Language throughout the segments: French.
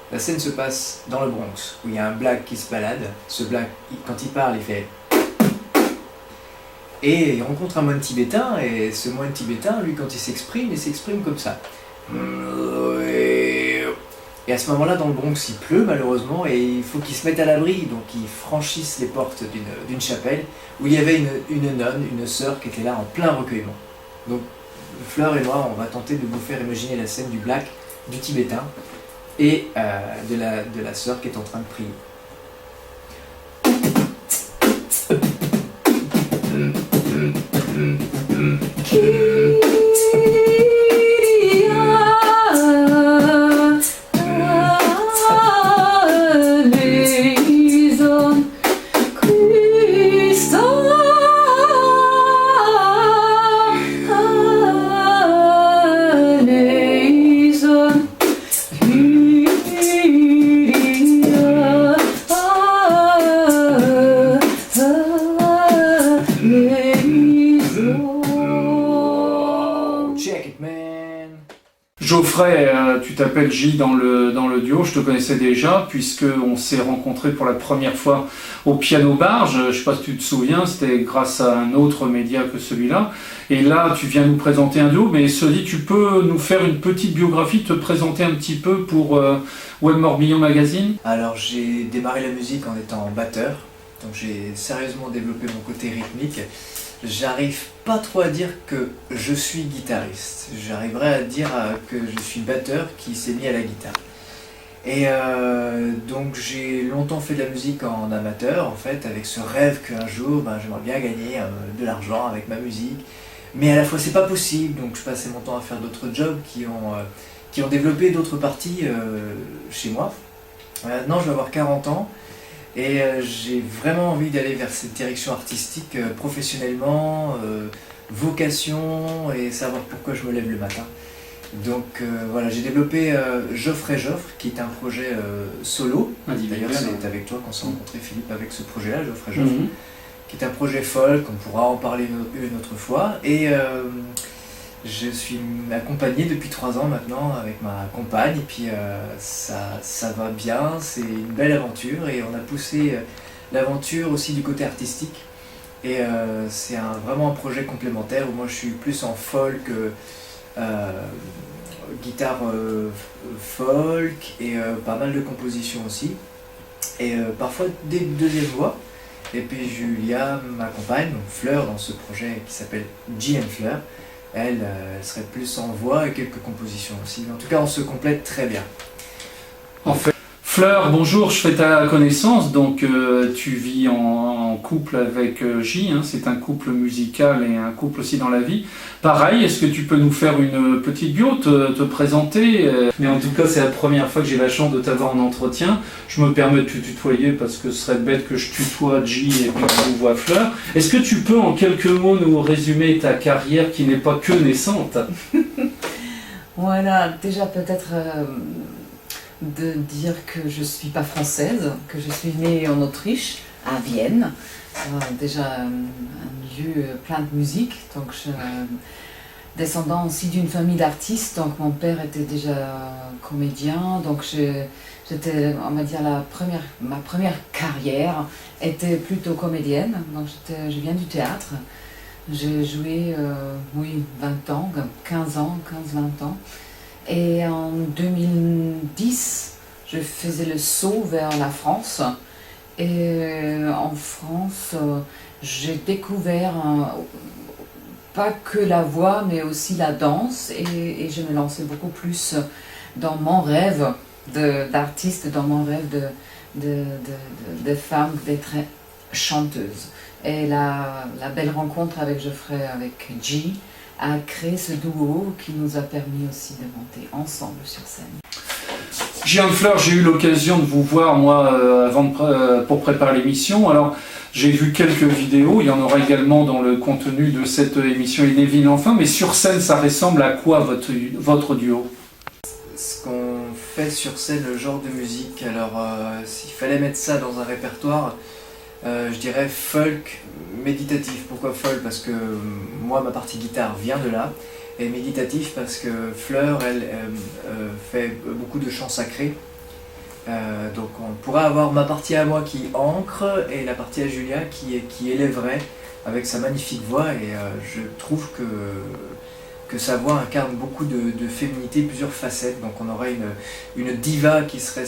La scène se passe dans le Bronx, où il y a un black qui se balade. Ce black, quand il parle, il fait... Et il rencontre un moine tibétain, et ce moine tibétain, lui, quand il s'exprime comme ça. Et à ce moment-là, dans le Bronx, il pleut malheureusement, et il faut qu'ils se mettent à l'abri, donc ils franchissent les portes d'une chapelle, où il y avait une nonne, une sœur, qui était là en plein recueillement. Donc Fleur et moi, on va tenter de vous faire imaginer la scène du black, du tibétain, et de la sœur qui est en train de prier. Geoffrey, tu t'appelles J dans le duo, je te connaissais déjà puisqu'on s'est rencontrés pour la première fois au Piano Bar, je ne sais pas si tu te souviens, c'était grâce à un autre média que celui-là. Et là, tu viens nous présenter un duo, mais cela dit, tu peux nous faire une petite biographie, te présenter un petit peu pour Web Morbihan Magazine? Alors j'ai démarré la musique en étant batteur, donc j'ai sérieusement développé mon côté rythmique. J'arrive pas trop à dire que je suis guitariste, j'arriverai à dire que je suis batteur qui s'est mis à la guitare. Et donc j'ai longtemps fait de la musique en amateur en fait, avec ce rêve qu'un jour j'aimerais bien gagner de l'argent avec ma musique. Mais à la fois c'est pas possible, donc je passais mon temps à faire d'autres jobs qui ont développé d'autres parties chez moi. Maintenant je vais avoir 40 ans. Et j'ai vraiment envie d'aller vers cette direction artistique professionnellement, vocation et savoir pourquoi je me lève le matin. Donc voilà, j'ai développé Geoffrey Joffre, qui est un projet solo. D'ailleurs c'est avec toi qu'on s'est rencontré, Philippe, avec ce projet-là, Geoffrey Joffre, qui est un projet folk, on pourra en parler une autre fois. Et je suis accompagné depuis 3 ans maintenant avec ma compagne, et puis ça va bien, c'est une belle aventure, et on a poussé l'aventure aussi du côté artistique. Et c'est vraiment un projet complémentaire où moi je suis plus en folk, guitare folk, et pas mal de compositions aussi, et parfois des deuxièmes voix. Et puis Julia, ma compagne, donc Fleur, dans ce projet qui s'appelle J & Fleur. Elle serait plus en voix et quelques compositions aussi. En tout cas, on se complète très bien. En fait, Fleur, bonjour, je fais ta connaissance. Donc, tu vis en couple avec J, hein, c'est un couple musical et un couple aussi dans la vie. Pareil, est-ce que tu peux nous faire une petite bio, te présenter? Mais en tout cas, c'est la première fois que j'ai la chance de t'avoir en entretien. Je me permets de te tutoyer parce que ce serait bête que je tutoie J et puis que je vous vois Fleur. Est-ce que tu peux en quelques mots nous résumer ta carrière qui n'est pas que naissante? Voilà, déjà peut-être de dire que je ne suis pas française, que je suis née en Autriche, à Vienne. Déjà un lieu plein de musique, donc je descendant aussi d'une famille d'artistes, donc mon père était déjà comédien, donc j'étais, on va dire, ma première carrière était plutôt comédienne, donc je viens du théâtre. J'ai joué, 20 ans, 15 ans, 15-20 ans. Et en 2010, je faisais le saut vers la France. Et en France, j'ai découvert pas que la voix, mais aussi la danse. Et je me lançais beaucoup plus dans mon rêve d'artiste, dans mon rêve de femme, d'être chanteuse. Et la belle rencontre avec Geoffrey, avec J, a créé ce duo qui nous a permis aussi de monter ensemble sur scène. J & Fleur, j'ai eu l'occasion de vous voir moi pour préparer l'émission. Alors j'ai vu quelques vidéos, il y en aura également dans le contenu de cette émission Et des villes enfin, mais sur scène ça ressemble à quoi votre duo? Ce qu'on fait sur scène, le genre de musique, alors s'il fallait mettre ça dans un répertoire, je dirais folk méditatif. Pourquoi folk? Parce que moi ma partie guitare vient de là, et méditatif parce que Fleur elle fait beaucoup de chants sacrés, Donc on pourrait avoir ma partie à moi qui ancre et la partie à Julia qui élèverait avec sa magnifique voix. Et je trouve que sa voix incarne beaucoup de féminité, plusieurs facettes. Donc on aurait une diva qui serait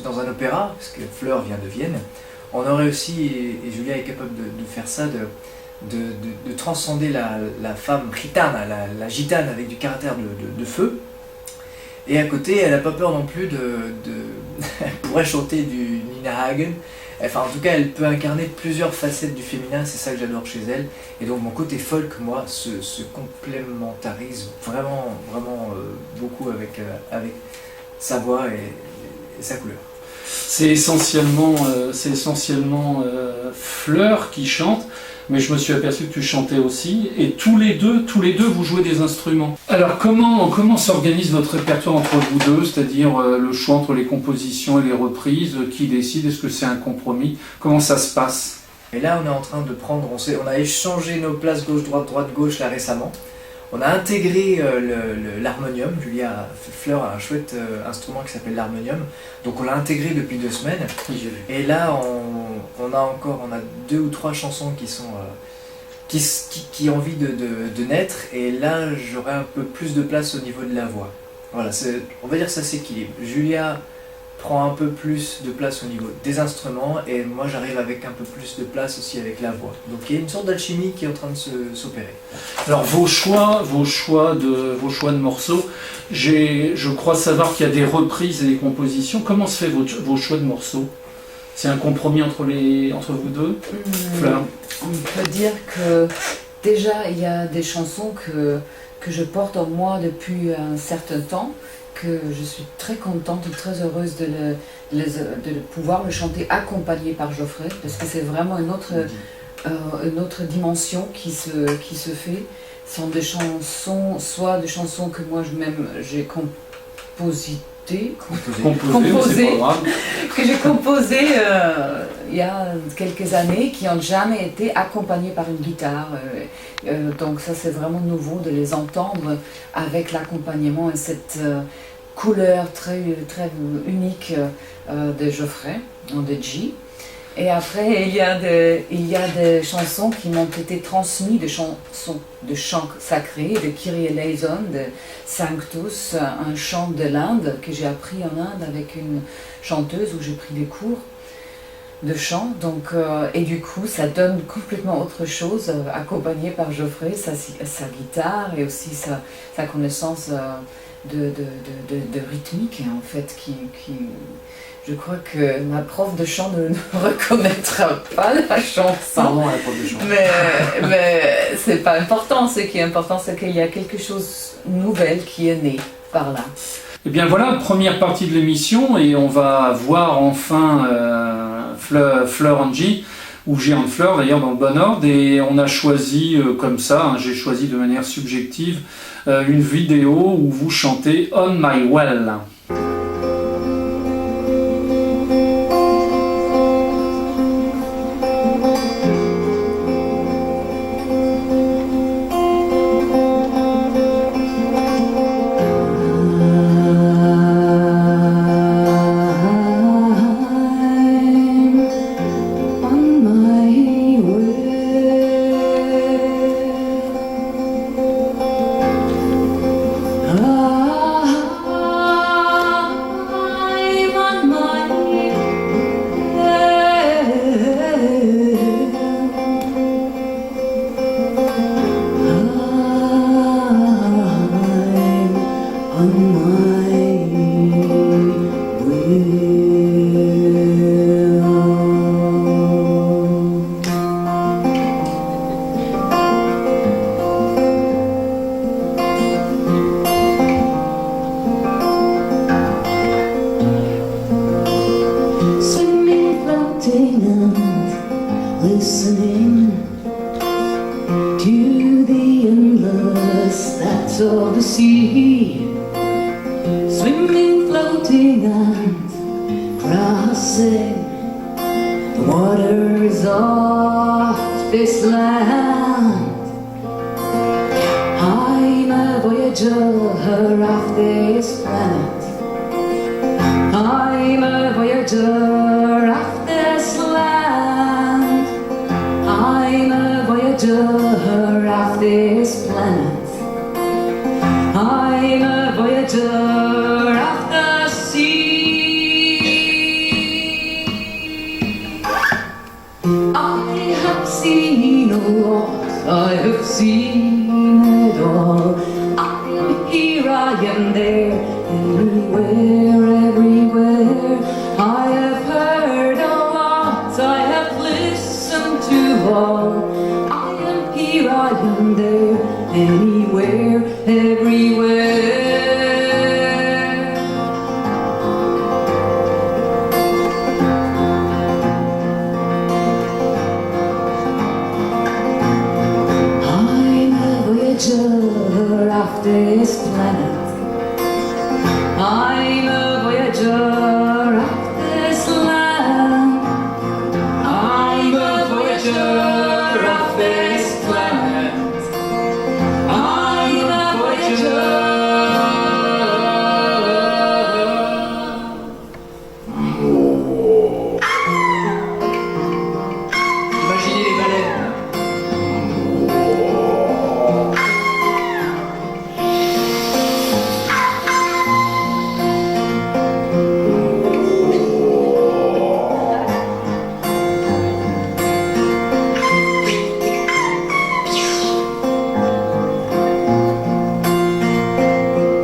dans un opéra, parce que Fleur vient de Vienne. On aurait aussi, et Julia est capable de faire ça, de transcender la femme gitane, la gitane avec du caractère de feu. Et à côté, elle n'a pas peur non plus elle pourrait chanter du Nina Hagen. Enfin, en tout cas, elle peut incarner plusieurs facettes du féminin, c'est ça que j'adore chez elle. Et donc mon côté folk, moi, se complémentarise vraiment, vraiment beaucoup avec sa voix et sa couleur. C'est essentiellement Fleur qui chante, mais je me suis aperçu que tu chantais aussi, et tous les deux, vous jouez des instruments. Alors comment s'organise votre répertoire entre vous deux, c'est-à-dire le choix entre les compositions et les reprises, qui décide, est-ce que c'est un compromis, comment ça se passe? Et là on est en train de prendre, on a échangé nos places gauche-droite, droite-gauche là récemment. On a intégré l'harmonium. Fleur a un chouette instrument qui s'appelle l'harmonium. Donc on l'a intégré depuis 2 semaines. Et là on a 2 ou 3 chansons qui ont envie de naître. Et là j'aurai un peu plus de place au niveau de la voix. Voilà, on va dire que ça s'équilibre. Julia prend un peu plus de place au niveau des instruments et moi j'arrive avec un peu plus de place aussi avec la voix. Donc il y a une sorte d'alchimie qui est en train de s'opérer. Alors vos choix de morceaux, je crois savoir qu'il y a des reprises et des compositions. Comment se fait vos choix de morceaux? C'est un compromis entre vous deux, Fleur? On peut dire que déjà il y a des chansons que je porte en moi depuis un certain temps, que je suis très contente et très heureuse de pouvoir le chanter accompagné par Geoffrey, parce que c'est vraiment une autre dimension qui se fait. Ce sont des chansons, soit des chansons que moi j'ai composées, que j'ai composées il y a quelques années, qui n'ont jamais été accompagnées par une guitare. Donc ça c'est vraiment nouveau de les entendre avec l'accompagnement et cette couleur très, très unique de Geoffrey, de G. Et après il y a des chansons qui m'ont été transmises, des chansons de chants sacrés, de Kyrie eleison, de Sanctus, un chant de l'Inde que j'ai appris en Inde avec une chanteuse où j'ai pris des cours de chant. Donc, et du coup ça donne complètement autre chose, accompagné par Geoffrey, sa guitare et aussi sa connaissance de rythmique en fait, qui je crois que ma prof de chant ne reconnaîtra pas la chanson. Pardon, la prof de chant. Mais c'est pas important. Ce qui est important, c'est qu'il y a quelque chose de nouvel qui est né par là. Et bien voilà, première partie de l'émission, et on va voir enfin Fleur and G, ou G and Fleur d'ailleurs dans le bon ordre, et on a choisi comme ça, j'ai choisi de manière subjective, une vidéo où vous chantez On My Well. Of this planet, I I'm a voyager of this land. I'm a voyager of this planet. I'm a voyager of the sea. I have seen a lot, I have seen it all. I am here, I am there, everywhere, everywhere. I have heard a lot, I have listened to all. I am here, I am there, anywhere, everywhere. I'm a voyager of this planet. I'm a voyager of this land. I'm a voyager of this planet. I'm a voyager. Imaginez les baleines.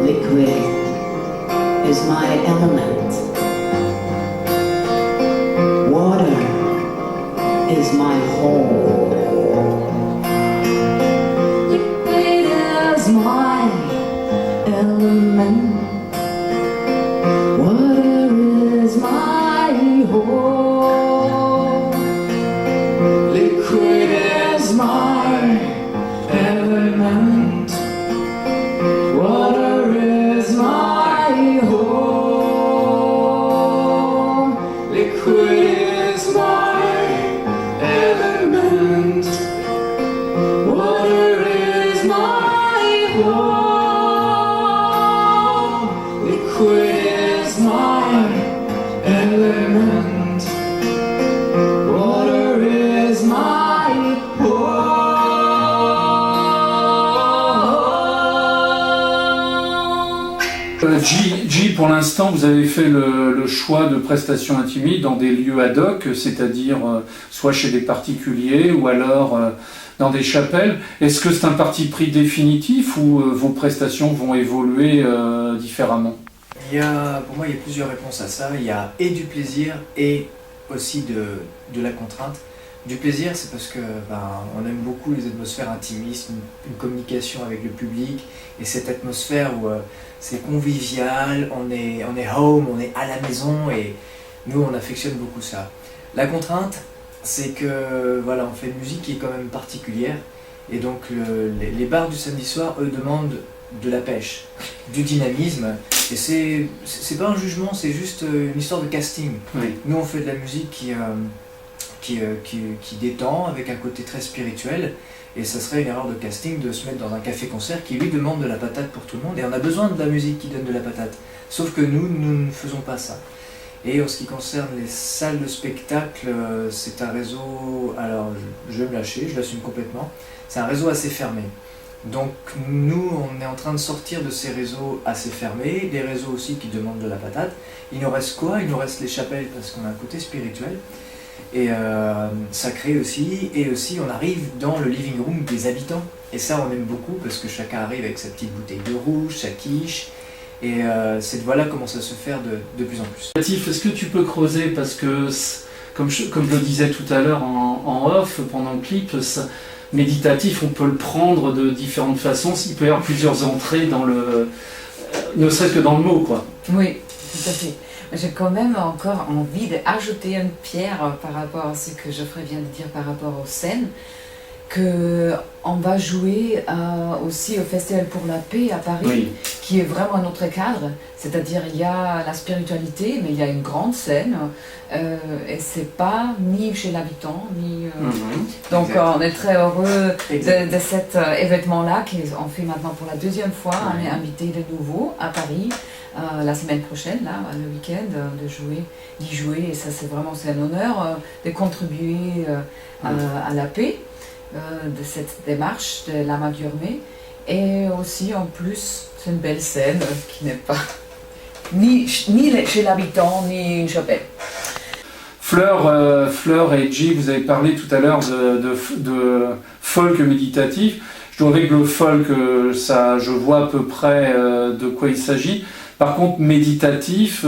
Liquid is my element. Water is my home. Liquid is my element. Water is my home. Liquid is my element. Water is my home. Liquid is my element. Water is my home. Liquid is my element. Water is my home. G, pour l'instant, vous avez fait le choix de prestations intimides dans des lieux ad hoc, c'est-à-dire soit chez des particuliers ou alors dans des chapelles. Est-ce que c'est un parti pris définitif ou vos prestations vont évoluer différemment? Pour moi, il y a plusieurs réponses à ça. Il y a et du plaisir et aussi de la contrainte. Du plaisir, c'est parce que on aime beaucoup les atmosphères intimistes, une communication avec le public et cette atmosphère où c'est convivial, on est home, on est à la maison et nous on affectionne beaucoup ça. La contrainte, c'est que voilà, on fait une musique qui est quand même particulière et donc les bars du samedi soir, eux, demandent de la pêche, du dynamisme et c'est pas un jugement, c'est juste une histoire de casting. Oui. Nous on fait de la musique qui détend avec un côté très spirituel et ça serait une erreur de casting de se mettre dans un café-concert qui lui demande de la patate pour tout le monde et on a besoin de la musique qui donne de la patate, sauf que nous ne faisons pas ça. Et en ce qui concerne les salles de spectacle, c'est un réseau, alors je vais me lâcher, je l'assume complètement, c'est un réseau assez fermé. Donc nous on est en train de sortir de ces réseaux assez fermés, des réseaux aussi qui demandent de la patate. Il nous reste quoi? Il nous reste les chapelles parce qu'on a un côté spirituel. Et sacré aussi, et aussi on arrive dans le living room des habitants, et ça on aime beaucoup parce que chacun arrive avec sa petite bouteille de rouge, sa quiche, et voilà comment ça se fait de plus en plus. Est-ce que tu peux creuser, parce que comme je le disais tout à l'heure en off pendant le clip, méditatif on peut le prendre de différentes façons, il peut y avoir plusieurs entrées dans ne serait-ce que dans le mot quoi. Oui, tout à fait. J'ai quand même encore envie d'ajouter une pierre par rapport à ce que Geoffrey vient de dire par rapport aux scènes, qu'on va jouer aussi au Festival pour la paix à Paris, Oui. qui est vraiment un autre cadre. C'est-à-dire, il y a la spiritualité, mais il y a une grande scène, et c'est pas ni chez l'habitant, ni... Donc, Exact. on est très heureux Exact. de cet événement-là, qu'on fait maintenant pour la deuxième fois. Ouais. On est invité de nouveau à Paris, la semaine prochaine, là, le week-end, d'y jouer. Et ça, c'est un honneur de contribuer à la paix, de cette démarche de Lama Gurmé. Et aussi, en plus, c'est une belle scène qui n'est pas ni chez l'habitant, ni une chapelle. Fleur et G, vous avez parlé tout à l'heure de folk méditatif. Je dois avouer que le folk, ça, je vois à peu près de quoi il s'agit. Par contre, méditatif,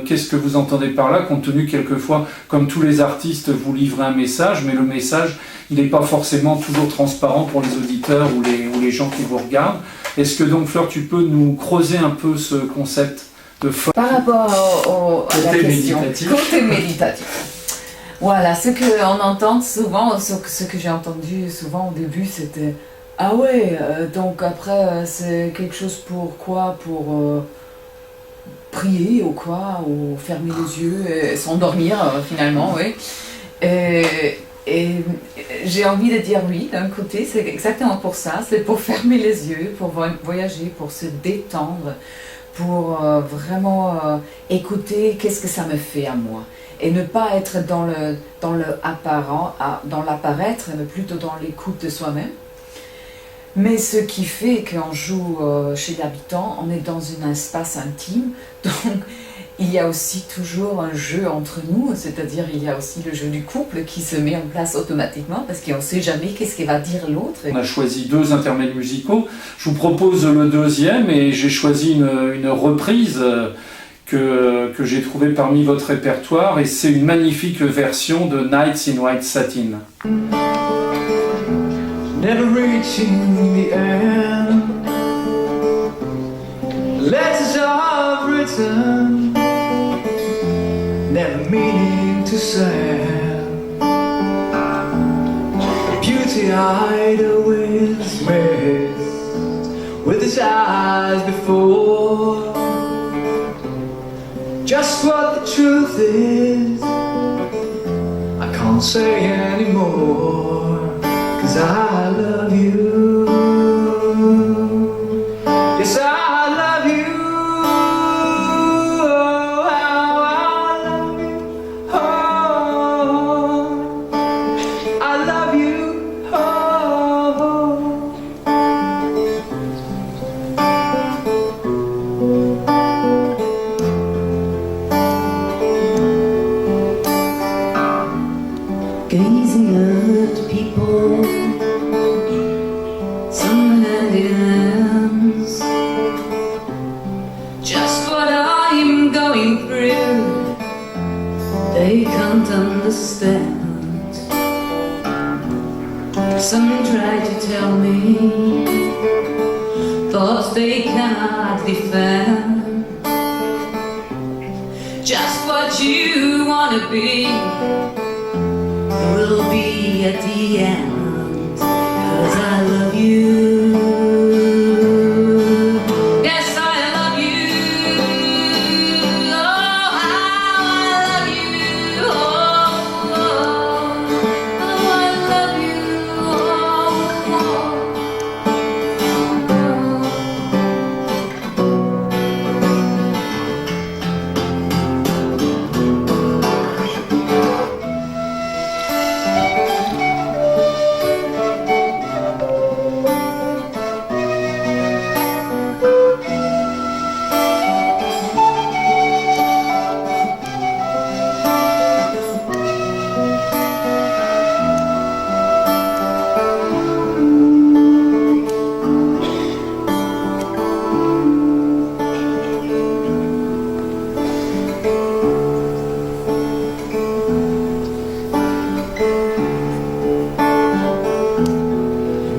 qu'est-ce que vous entendez par là, compte tenu quelquefois, comme tous les artistes, vous livrez un message, mais le message, il n'est pas forcément toujours transparent pour les auditeurs ou les gens qui vous regardent. Est-ce que donc, Fleur, tu peux nous creuser un peu ce concept de folk? Par rapport à la Côté question, méditatif. côté méditatif. Voilà, ce qu'on entend souvent, ce que j'ai entendu souvent au début, c'était « Ah ouais, donc après, c'est quelque chose pour quoi? Pour prier ou quoi? Ou fermer les yeux et s'endormir finalement, oui. » Et j'ai envie de dire oui, d'un côté, c'est exactement pour ça, c'est pour fermer les yeux, pour voyager, pour se détendre, pour vraiment écouter qu'est-ce que ça me fait à moi. Et ne pas être dans le apparent, dans l'apparaître, mais plutôt dans l'écoute de soi-même. Mais ce qui fait qu'on joue chez l'habitant, on est dans un espace intime, donc il y a aussi toujours un jeu entre nous, c'est-à-dire il y a aussi le jeu du couple qui se met en place automatiquement parce qu'on ne sait jamais qu'est-ce qu'il va dire l'autre. On a choisi 2 intermèdes musicaux. Je vous propose le deuxième et j'ai choisi une reprise que j'ai trouvée parmi votre répertoire et c'est une magnifique version de Nights in White Satin. Never reaching the end. Letters I've written, never meaning to send. Beauty I'd always missed with its eyes before. Just what the truth is, I can't say anymore. 'Cause I love you. Yes, I love you. Oh, how I love you. Oh, I love you. Oh. Gazing at people, some hand in hands. Just what I'm going through, they can't understand. Some try to tell me thoughts they cannot defend. Just what you wanna be will be at the end, 'cause I love you. Yes, I love you. Oh, how I love you. Oh, oh, I love you. Oh, oh.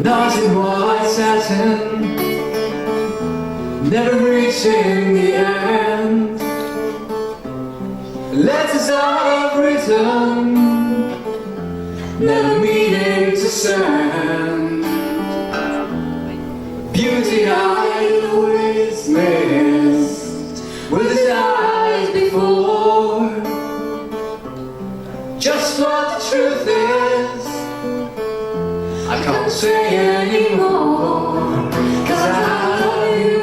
Nights in white satin, never reaching the end. Letters I've written, never meaning to sand. Beauty I always missed with his eyes before. Just what the truth is, I can't say anymore, 'cause I love you.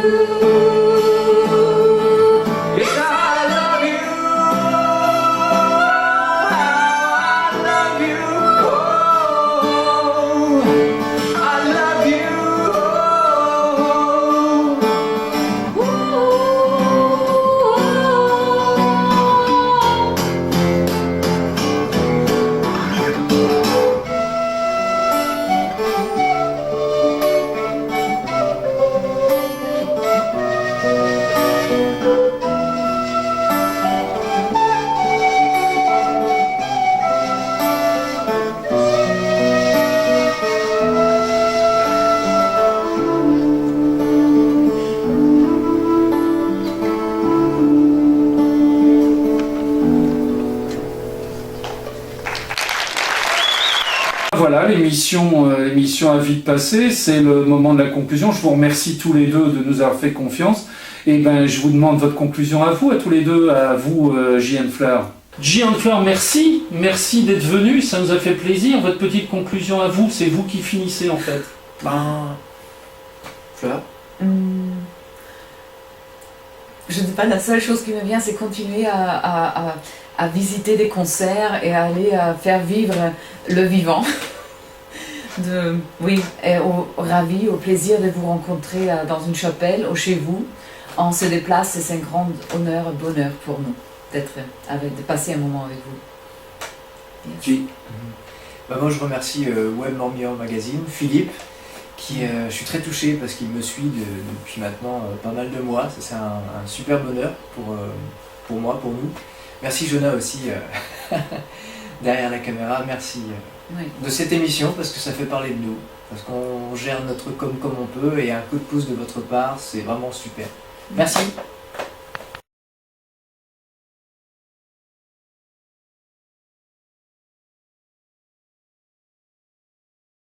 Yes, I love you. I love you. Oh, I love you. Voilà, l'émission a vite passé, c'est le moment de la conclusion. Je vous remercie tous les deux de nous avoir fait confiance. Et ben, je vous demande votre conclusion à vous, à tous les deux, à vous, J.N. Fleur. J.N. Fleur, merci d'être venu, ça nous a fait plaisir. Votre petite conclusion à vous, c'est vous qui finissez en fait. Fleur. Je ne sais pas, la seule chose qui me vient, c'est continuer à visiter des concerts et à aller faire vivre le vivant. Oui, et ravi, au plaisir de vous rencontrer dans une chapelle ou chez vous. On se déplace et c'est un grand honneur, bonheur pour nous de passer un moment avec vous. Yes. Moi je remercie Web Mormillon Magazine, Philippe, qui je suis très touché parce qu'il me suit depuis maintenant pas mal de mois. C'est un super bonheur pour moi, pour nous. Merci Jonah aussi derrière la caméra, merci de cette émission parce que ça fait parler de nous, parce qu'on gère notre comme on peut et un coup de pouce de votre part, c'est vraiment super. Merci.